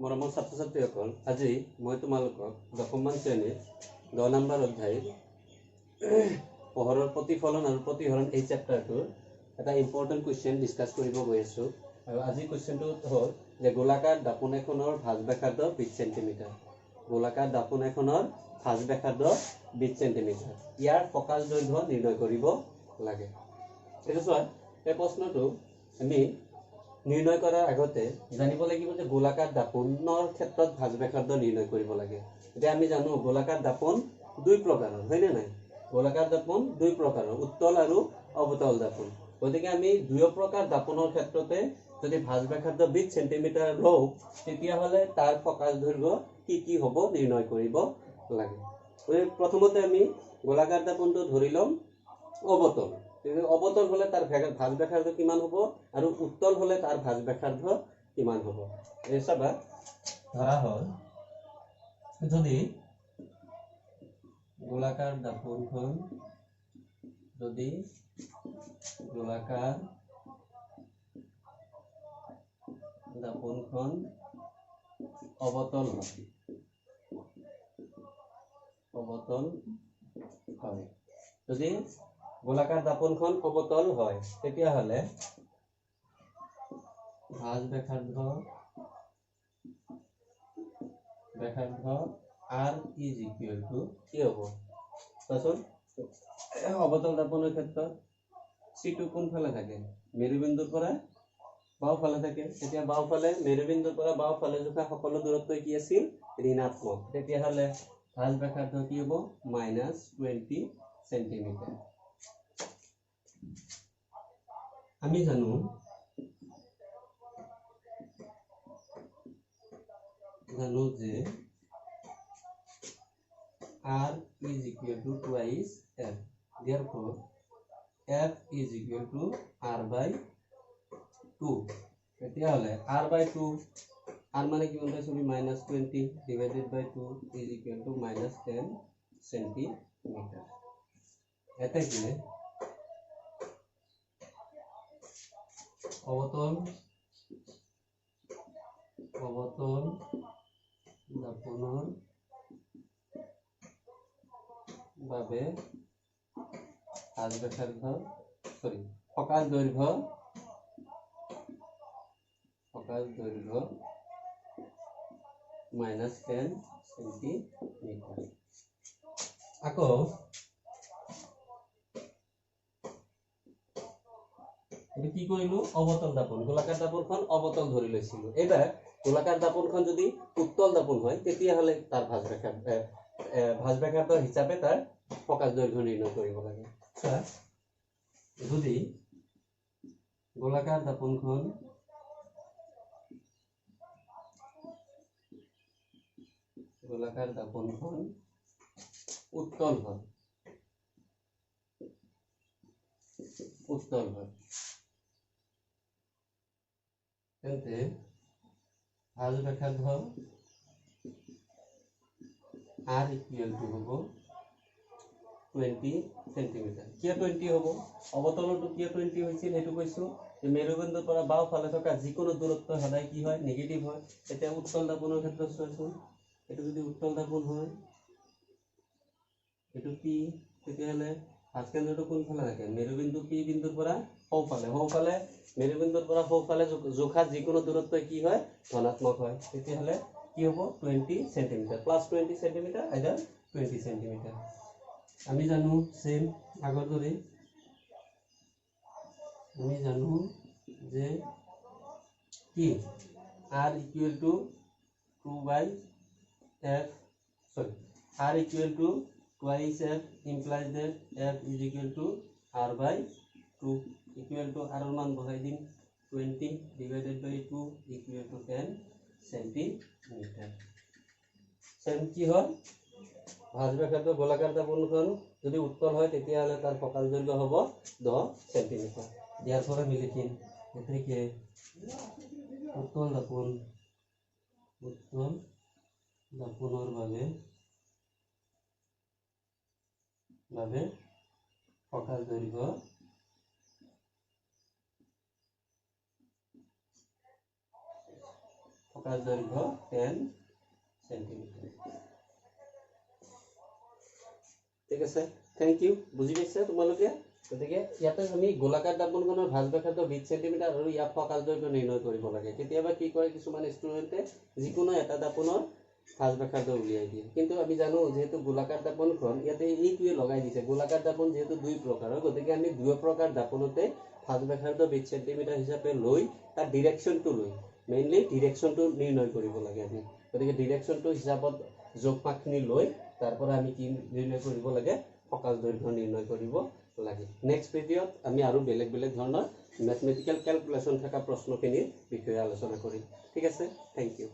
মৰমৰ ছাত্ৰ ছাত্ৰীসকল, আজি মই তোমালোকক দশমমান শ্ৰেণীৰ 10 নম্বৰ অধ্যায়ৰ পোহৰৰ প্ৰতিফলন আৰু প্ৰতিহৰণ এই চেপ্টাৰটোৰ এটা ইম্পৰ্টেণ্ট কুৱেশ্যন ডিছকাছ কৰিব গৈ আছোঁ। আৰু আজিৰ কুৱেশ্যনটো হ'ল যে গোলাকাৰ দাপোন এখনৰ ভাঁজ ব্যাসাৰ্ধ 20 চেণ্টিমিটাৰ। গোলাকাৰ দাপোন এখনৰ ভাঁজ ব্যাসাৰ্ধ 20 চেণ্টিমিটাৰ। ইয়াৰ ফকাল দৈৰ্ঘ্য নিৰ্ণয় কৰিব লাগে। এইটো চোৱা, এই প্ৰশ্নটো আমি নিৰ্ণয় কৰাৰ আগতে জানিব লাগিব যে গোলাকাৰ দাপোনৰ ক্ষেত্ৰত ভাঁজ ব্যাসাৰ্ধ নিৰ্ণয় কৰিব লাগে। এতিয়া আমি জানো গোলাকাৰ দাপোন দুই প্ৰকাৰৰ, হয়নে নাই? গোলাকাৰ দাপোন দুই প্ৰকাৰৰ, উত্তল আৰু অৱতল দাপোন। গতিকে আমি দুই প্ৰকাৰ দাপোনৰ ক্ষেত্ৰতে যদি ভাঁজ ব্যাসাৰ্ধ 20 চেণ্টিমিটাৰ লওঁ, তেতিয়াহ'লে তাৰ ফকাল দৈৰ্ঘ্য কি হ'ব নিৰ্ণয় কৰিব লাগে। প্ৰথমতে আমি গোলাকাৰ দাপোনটো ধৰি ল'ম অৱতল। অৱতল হলে তাৰ ভাঁজ ব্যাসাৰ্ধ কিমান হ'ব আৰু উত্তল হলে তাৰ ভাঁজ ব্যাসাৰ্ধ কিমান হ'ব। এই চাবা, ধৰা হ'ল যদি গোলাকাৰ দাপোনখন অৱতল হয়, যদি গোলাকাৰ দাপোনখন অৱতল হয়, তেতিয়াহ'লে ভাঁজ ব্যাসাৰ্ধ R is equal to কি হ'ব? চোৱাচোন, অৱতল দাপোনৰ ক্ষেত্ৰত চিটো কোনফালে থাকে? মেৰুবিন্দুৰ পৰা বাওঁফালে থাকে। তেতিয়া বাওঁফালে মেৰুবিন্দুৰ পৰা বাওঁফালে জোখা সকলো দূৰত্ব কি আছিল? ঋণাত্মক। তেতিয়াহ'লে ভাঁজ ব্যাসাৰ্ধ কি হ'ব? -20 চেণ্টিমিটাৰ। আমি জানো যে R is equal to twice F. Therefore, F is equal to R by 2. তেতিয়াহ'লে R by 2, R মানে কিমান পাইছো আমি? -20 divided by 2 is equal to -10 centimetre. এতেকে অৱতল দাপোনৰ বাবে ভাঁজ ব্যাসাৰ্ধ ফকাল দৈৰ্ঘ্য -10 চেণ্টিমিটাৰ। আকৌ এইটো কি কৰিলো? অৱতল দাপোন, গোলাকাৰ দাপোনখন অৱতল ধৰি লৈছিলো। এইবাৰ গোলাকাৰ দাপোনখন যদি উত্তল দাপোন হয়, তেতিয়াহ'লে তাৰ ভাঁজ ব্যাসাৰ্ধ হিচাপে তাৰ ফকাল দৈৰ্ঘ্য নিৰ্ণয় কৰিব লাগে। যদি গোলাকাৰ দাপোনখন উত্তল হয়, তেন্তে ভাঁজ ব্যাসাৰ্ধ R equal to হ'ব 20 চেণ্টিমিটাৰ। কিয় 20 হ'ব? অৱতলতো কিয় 20 হৈছিল সেইটো কৈছো। মেৰুবিন্দুৰ পৰা বাওঁফালে থকা যিকোনো দূৰত্ব সদায় কি হয়? নিগেটিভ হয়। এতিয়া উত্তল দাপোনৰ ক্ষেত্ৰত চোৱাচোন, এইটো যদি উত্তল দাপোন হয়, এইটো P, তেতিয়াহ'লে ভাঁজ কেন্দ্ৰটো কোনফালে থাকে? মেৰুবিন্দু P বিন্দুৰ পৰা সোঁফালে মেৰুবিন্দুৰ পৰা সোঁফালে জোখা যিকোনো দূৰত্ব কি হয়? ধনাত্মক হয়। তেতিয়াহ'লে কি হ'ব? 20 চেণ্টিমিটাৰ, +20 চেণ্টিমিটাৰ, আইদাৰ 20 চেণ্টিমিটাৰ। আমি জানো সেম আগৰ দৰে, আমি জানো যে কি R equal to 2 by F, R equal to twice F implies that F is equal to R by 2, equal to R মান বহাই দিম, 20 divided by 2 equal to 10 centimetre. Same কি হয়? ভাঁজ ব্যাসাৰ্ধ গোলাকাৰ দাপোনখন যদি উত্তল হয়, তেতিয়াহ'লে তাৰ ফকাল দৈৰ্ঘ্য হ'ব 10 চেণ্টিমিটাৰ। ইয়াৰ পৰা আমি লিখিম এতেকে উত্তল দাপোনৰ বাবে ফকাল দৈৰ্ঘ্য ফকাস দৈৰ্ঘ্য 10 সেন্টিমিটাৰ ঠিক আছে থ্যাংক ইউ বুজি পাইছা তোমালোকে গতিকে ইয়াতে আমি গোলাকাৰ দাপনখনৰ ভাঁজ ব্যাসাৰ্ধ 20 সেন্টিমিটাৰ আৰু ইয়াৰ ফকাস দৈৰ্ঘ্য নিৰ্ণয় কৰিব লাগে কেতিয়াবা কি কৰে কিছুমান ষ্টুডেন্টে যিকোনো এটা দাপনৰ ভাঁজ ব্যাসাৰ্ধ উলিয়াই দিয়ে কিন্তু আমি জানো যেহেতু গোলাকাৰ দাপনখন ইয়াতে এইটোৱে লগাই দিছে গোলাকাৰ দাপন যেহেতু দুই প্ৰকাৰৰ গতিকে আমি দুই প্ৰকাৰ দাপনতে ভাঁজ ব্যাসাৰ্ধ 20 সেন্টিমিটাৰ হিচাপে লৈ তাৰ ডিৰেকচনটো লৈ মেইনলি ডিৰেকচনটো নিৰ্ণয় কৰিব লাগে আমি গতিকে ডিৰেকচনটো হিচাপত যোগফাকখিনি লৈ তাৰ পৰা আমি কি নিৰ্ণয় কৰিব লাগে ফকাস দৈৰ্ঘ্য নিৰ্ণয় কৰিব লাগে নেক্সট ভিডিঅ'ত আমি আৰু বেলেগ বেলেগ ধৰণৰ ম্যাথমেটিক্যাল ক্যালকুলেশন থকা প্ৰশ্নখিনিৰ বিষয়ে আলোচনা কৰিম ঠিক আছে থ্যাংক ইউ